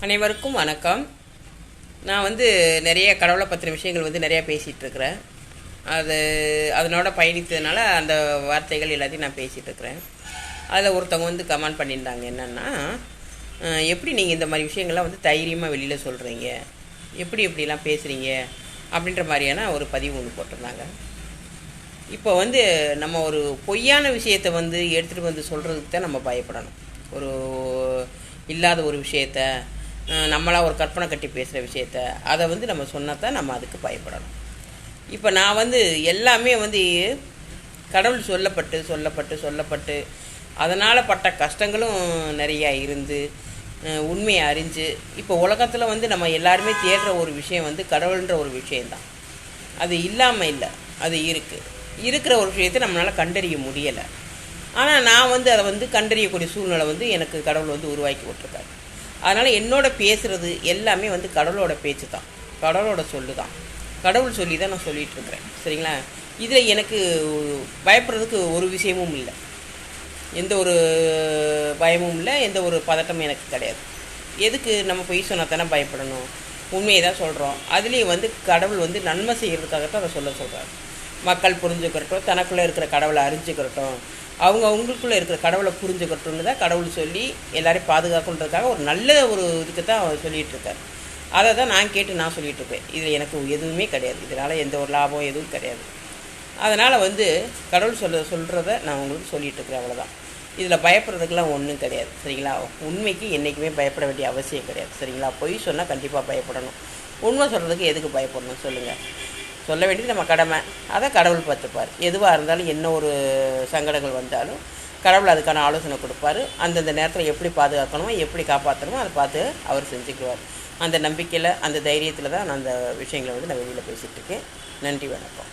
அனைவருக்கும் வணக்கம். நான் நிறைய கடவுளை பற்றின விஷயங்கள் நிறையா பேசிகிட்ருக்கிறேன். அதனோட பயணித்ததுனால அந்த வார்த்தைகள் எல்லாத்தையும் நான் பேசிகிட்ருக்கிறேன். அதில் ஒருத்தவங்க கமெண்ட் பண்ணியிருந்தாங்க, என்னென்னா, எப்படி நீங்கள் இந்த மாதிரி விஷயங்கள்லாம் தைரியமாக வெளியில் சொல்கிறீங்க, எப்படிலாம் பேசுகிறீங்க அப்படின்ற மாதிரியான ஒரு பதிவு ஒன்று போட்டிருந்தாங்க. இப்போ நம்ம ஒரு பொய்யான விஷயத்தை எடுத்துகிட்டு சொல்கிறதுக்கு தான் நம்ம பயப்படணும். ஒரு இல்லாத ஒரு விஷயத்த, நம்மளாக ஒரு கற்பனை கட்டி பேசுகிற விஷயத்த, அதை நம்ம சொன்னால் தான் நம்ம அதுக்கு பயப்படணும். இப்போ நான் எல்லாமே கடவுள் சொல்லப்பட்டு அதனால் பட்ட கஷ்டங்களும் நிறையா இருந்து உண்மையை அறிஞ்சு, இப்போ உலகத்தில் நம்ம எல்லாருமே தேடுற ஒரு விஷயம் கடவுள்ன்ற ஒரு விஷயந்தான். அது இல்லாமல் இல்லை, அது இருக்கிற ஒரு விஷயத்தை நம்மளால் கண்டறிய முடியலை. ஆனால் நான் அதை கண்டறியக்கூடிய சூழ்நிலை எனக்கு கடவுள் உருவாக்கி விட்டுருக்காரு. அதனால் என்னோட பேசுகிறது எல்லாமே கடவுளோட பேச்சு தான், கடவுளோட சொல்லு தான், கடவுள் சொல்லி தான் நான் சொல்லிகிட்ருக்கிறேன். சரிங்களா? இதில் எனக்கு பயப்படுறதுக்கு ஒரு விஷயமும் இல்லை, எந்த ஒரு பயமும் இல்லை, எந்த ஒரு பதட்டமும் எனக்கு கிடையாது. எதுக்கு நம்ம பொய் சொன்னால் தானே பயப்படணும்? உண்மையை தான் சொல்கிறோம். அதுலேயும் கடவுள் நன்மை செய்கிறதுக்காகத்தான் அதை சொல்கிறார். மக்கள் புரிஞ்சுக்கிறட்டும், தனக்குள்ளே இருக்கிற கடவுளை அறிஞ்சிக்கிறட்டும், அவங்களுக்குள்ளே இருக்கிற கடவுளை புரிஞ்சுக்கட்டும்னு தான் கடவுள் சொல்லி எல்லாரையும் பாதுகாக்கணுன்றதுக்காக ஒரு நல்ல ஒரு இதுக்கு தான் அவர் சொல்லிகிட்ருக்கார். அதை தான் நான் கேட்டு நான் சொல்லிகிட்ருப்பேன். இதில் எனக்கு எதுவுமே கிடையாது, இதனால் எந்த ஒரு லாபம் எதுவும் கிடையாது. அதனால் கடவுள் சொல்கிறத நான் உங்களுக்கு சொல்லிகிட்ருக்கிறேன், அவ்வளோதான். இதில் பயப்படுறதுக்கெலாம் ஒன்றும் கிடையாது. சரிங்களா? உண்மைக்கு என்றைக்குமே பயப்பட வேண்டிய அவசியம் கிடையாது. சரிங்களா? பொய் சொன்னால் கண்டிப்பாக பயப்படணும். உண்மை சொல்கிறதுக்கு எதுக்கு பயப்படணும் சொல்லுங்கள்? சொல்ல வேண்டியது நம்ம கடமை, அதை கடவுள் பார்த்துப்பார். எதுவாக இருந்தாலும், என்ன ஒரு சங்கடங்கள் வந்தாலும் கடவுள் அதுக்கான ஆலோசனை கொடுப்பார். அந்தந்த நேரத்தில் எப்படி பாதுகாக்கணுமோ, எப்படி காப்பாற்றணுமோ அதை பார்த்து அவர் செஞ்சுக்குவார். அந்த நம்பிக்கையில், அந்த தைரியத்தில் தான் நான் அந்த விஷயங்களை நான் வெளியில் பேசிகிட்ருக்கேன். நன்றி, வணக்கம்.